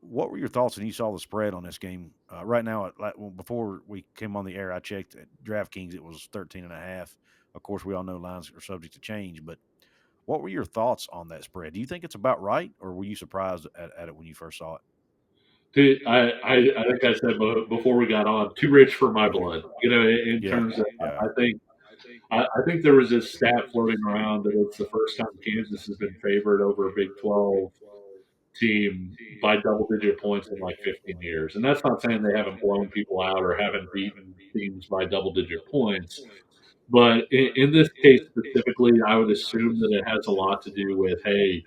what were your thoughts when you saw the spread on this game? Right now, before we came on the air, I checked at DraftKings. It was 13.5. Of course, we all know lines are subject to change, but what were your thoughts on that spread? Do you think it's about right, or were you surprised at it when you first saw it? Dude, I think I said before we got on, too rich for my Okay. blood. In Yeah. terms of, Yeah. I think there was this stat floating around that it's the first time Kansas has been favored over a Big 12 team by double digit points in like 15 years. And that's not saying they haven't blown people out or haven't beaten teams by double digit points. But in this case specifically, I would assume that it has a lot to do with, hey,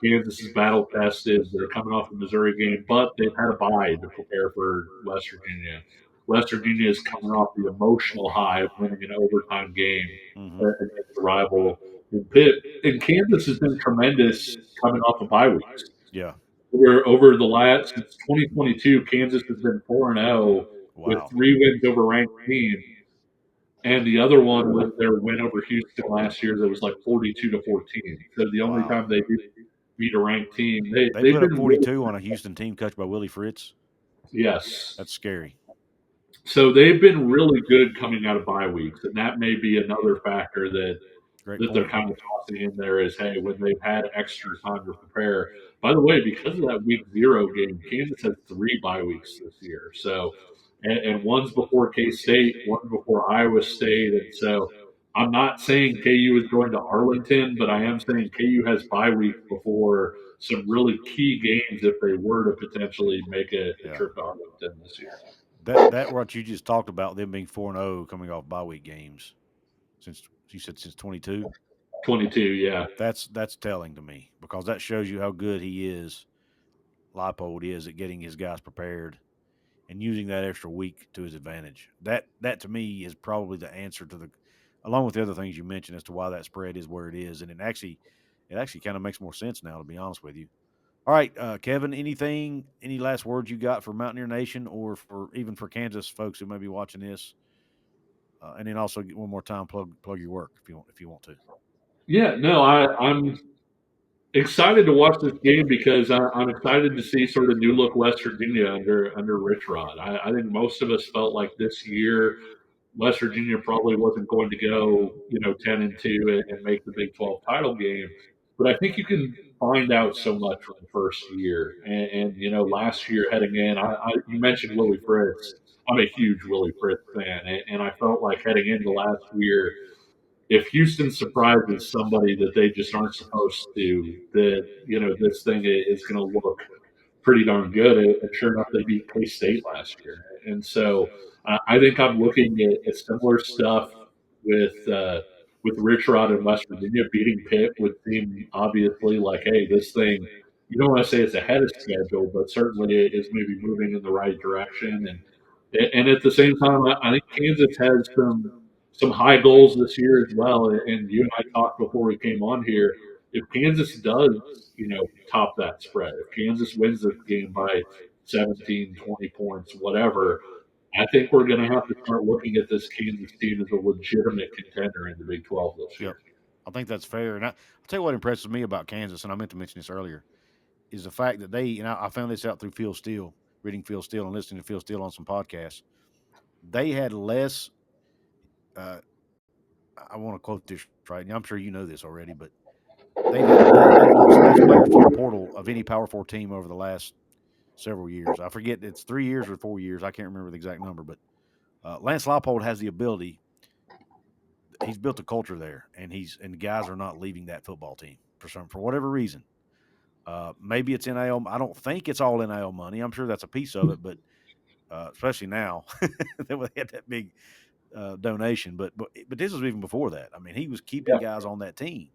Kansas is battle tested. They're coming off the Missouri game, but they've had a bye to prepare for West Virginia. West Virginia is coming off the emotional high of winning an overtime game Hmm. against the rival in Pitt. And Kansas has been tremendous coming off of bye weeks. Yeah. Over the last since 2022, Kansas has been 4-0 with Wow. 3 wins over ranked teams, and the other one was their win over Houston last year. That was like 42-14. So the only Wow. time they did beat a ranked team, they They they've put up been really 42 on a Houston team coached by Willie Fritz. yes. That's scary. So they've been really good coming out of bye weeks, and that may be another factor Great that they're point. kind of tossing in there is, hey, when they've had extra time to prepare. By the way, because of that week 0 game, Kansas has 3 bye weeks this year. So, and one's before K State, one before Iowa State. And so I'm not saying KU is going to Arlington, but I am saying KU has bye weeks before some really key games if they were to potentially make a Yeah. trip to Arlington this year. That what you just talked about, them being 4-0 coming off bye week games since you said since 22. 22, yeah. That's telling to me because that shows you how good he is, Leipold is at getting his guys prepared and using that extra week to his advantage. That to me is probably the answer to the, along with the other things you mentioned as to why that spread is where it is, and it actually kind of makes more sense now, to be honest with you. All right, Kevin, any last words you got for Mountaineer Nation or for even for Kansas folks who may be watching this? And then also one more time plug your work if you want to. Yeah, no, I'm excited to watch this game because I'm excited to see sort of new look West Virginia under Rich Rod. I think most of us felt like this year West Virginia probably wasn't going to go 10-2 and make the Big 12 title game, but I think you can find out so much from the first year. And last year heading in, you mentioned Willie Fritz. I'm a huge Willie Fritz fan, and I felt like heading into last year if Houston surprises somebody that they just aren't supposed to, that this thing is going to look pretty darn good. And sure enough, they beat K State last year, and so I think I'm looking at similar stuff with uh, with Rich Rod and West Virginia beating Pitt would seem obviously like, hey, this thing. You don't want to say it's ahead of schedule, but certainly it is maybe moving in the right direction. And at the same time, I think Kansas has some high goals this year as well. And you and I talked before we came on here. If Kansas does, top that spread, if Kansas wins this game by 17, 20 points, whatever, I think we're going to have to start looking at this Kansas team as a legitimate contender in the Big 12 this Yep, year. I think that's fair. And I'll tell you what impresses me about Kansas, and I meant to mention this earlier, is the fact that they, and I found this out through Phil Steele, reading Phil Steele and listening to Phil Steele on some podcasts. They had less. Uh, I want to quote this right, and I'm sure you know this already, but they've lost less players to the portal of any Power Four team over the last several years. I forget it's 3 years or 4 years. I can't remember the exact number, but Lance Leipold has the ability. He's built a culture there, and the guys are not leaving that football team for whatever reason. Maybe it's NIL. I don't think it's all NIL money. I'm sure that's a piece of it, but especially now that we had that big donation. But this was even before that. I mean, he was keeping Yeah. guys on that team,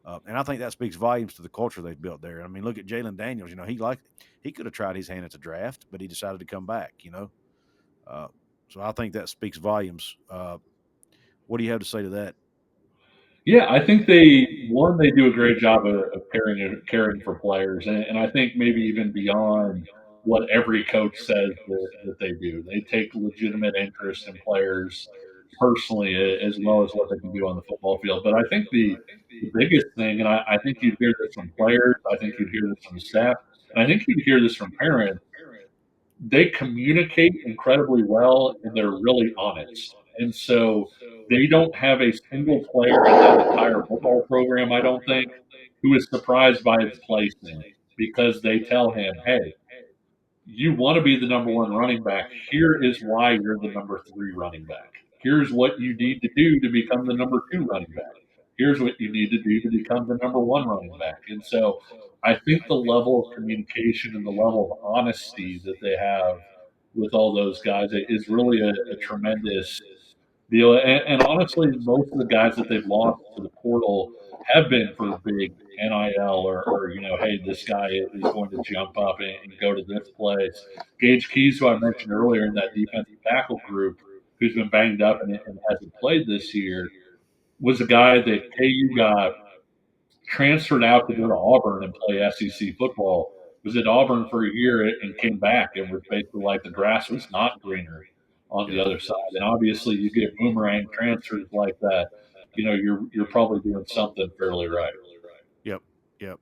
and I think that speaks volumes to the culture they've built there. I mean, look at Jalen Daniels. He could have tried his hand at the draft, but he decided to come back. Uh, so I think that speaks volumes. What do you have to say to that? Yeah, I think they do a great job of caring for players, and I think maybe even beyond what every coach says that they do, they take legitimate interest in players personally as well as what they can do on the football field. But I think the biggest thing, and I think you'd hear this from players, I think you'd hear this from the staff. and I think you hear this from parents, they communicate incredibly well and they're really honest. And so they don't have a single player in that entire football program, I don't think, who is surprised by his placement because they tell him, hey, you want to be the number one running back. Here is why you're the number three running back. Here's what you need to do to become the number two running back. Here's what you need to do to become the number one running back. And so I think the level of communication and the level of honesty that they have with all those guys is really a tremendous deal. And honestly, most of the guys that they've lost to the portal have been for big NIL or hey, this guy is going to jump up and go to this place. Gage Keys, who I mentioned earlier in that defensive tackle group, who's been banged up and hasn't played this year, was a guy that KU got transferred out to go to Auburn and play SEC football. Was at Auburn for a year and came back and was basically like the grass was not greener on the Yeah. other side. And obviously, you get boomerang transfers like that. You're probably doing something fairly right. Yep. Yep.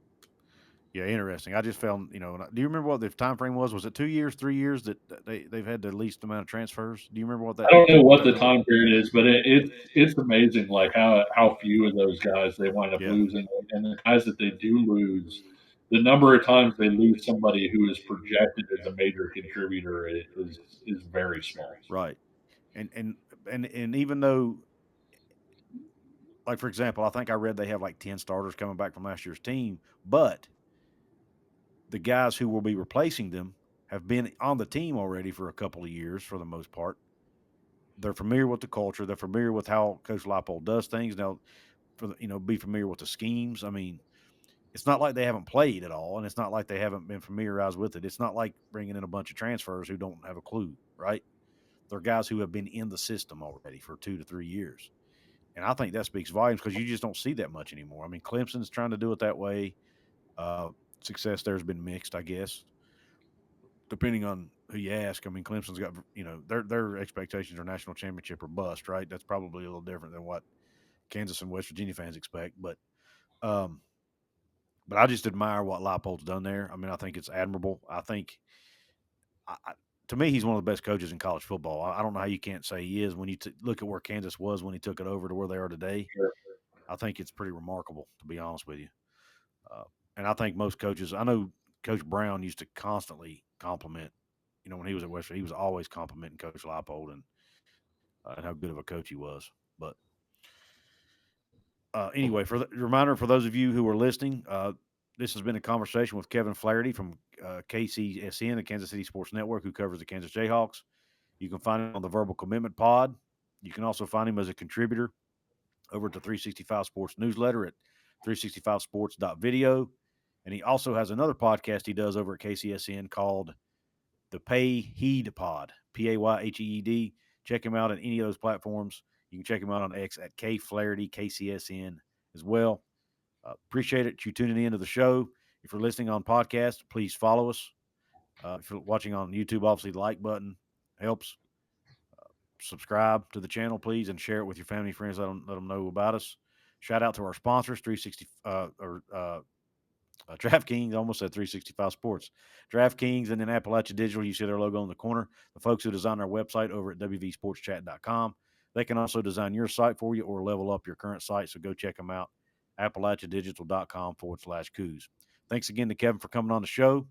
Yeah. Interesting. I just found, do you remember what the time frame was? Was it 2 years, 3 years that they've had the least amount of transfers? Do you remember I don't know what what that the number? time period is, but it's amazing like how few of those guys they wind up Yeah. losing, and the guys that they do lose, the number of times they lose somebody who is projected as a major contributor is very small. Right. And even though, like for example, I think I read they have like 10 starters coming back from last year's team, but the guys who will be replacing them have been on the team already for a couple of years for the most part. They're familiar with the culture. They're familiar with how Coach Leipold does things. Now, be familiar with the schemes. I mean, it's not like they haven't played at all, and it's not like they haven't been familiarized with it. It's not like bringing in a bunch of transfers who don't have a clue, right? They're guys who have been in the system already for 2 to 3 years. And I think that speaks volumes because you just don't see that much anymore. I mean, Clemson's trying to do it that way. Uh, Success there has been mixed, I guess, depending on who you ask. I mean, Clemson's got their expectations are national championship or bust, right? That's probably a little different than what Kansas and West Virginia fans expect, um, but I just admire what Leipold's done there. I mean, I think it's admirable. I think, to me, he's one of the best coaches in college football. I don't know how you can't say he is when you look at where Kansas was when he took it over to where they are today. Sure. I think it's pretty remarkable, to be honest with you. Uh, and I think most coaches, I know Coach Brown used to constantly compliment, when he was at West, he was always complimenting Coach Leipold and how good of a coach he was. But anyway, for the reminder for those of you who are listening, this has been a conversation with Kevin Flaherty from KCSN, the Kansas City Sports Network, who covers the Kansas Jayhawks. You can find him on the Verbal Commitment Pod. You can also find him as a contributor over to 365 Sports newsletter at 365sports.video. And he also has another podcast he does over at KCSN called the Pay Heed Pod, Payheed. Check him out on any of those platforms. You can check him out on X at K Flaherty, KCSN as well. Appreciate it. You tuning in to the show. If you're listening on podcast, please follow us. If you're watching on YouTube, obviously the like button helps. Subscribe to the channel, please, and share it with your family, friends. Let them know about us. Shout out to our sponsors, 360 DraftKings. I almost said 365 Sports. DraftKings and then Appalachia Digital. You see their logo in the corner. The folks who design our website over at WVSportsChat.com. They can also design your site for you or level up your current site. So go check them out. AppalachiaDigital.com/Couz. Thanks again to Kevin for coming on the show.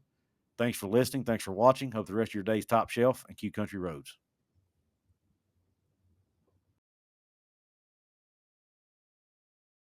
Thanks for listening. Thanks for watching. Hope the rest of your day's top shelf and Q Country Roads.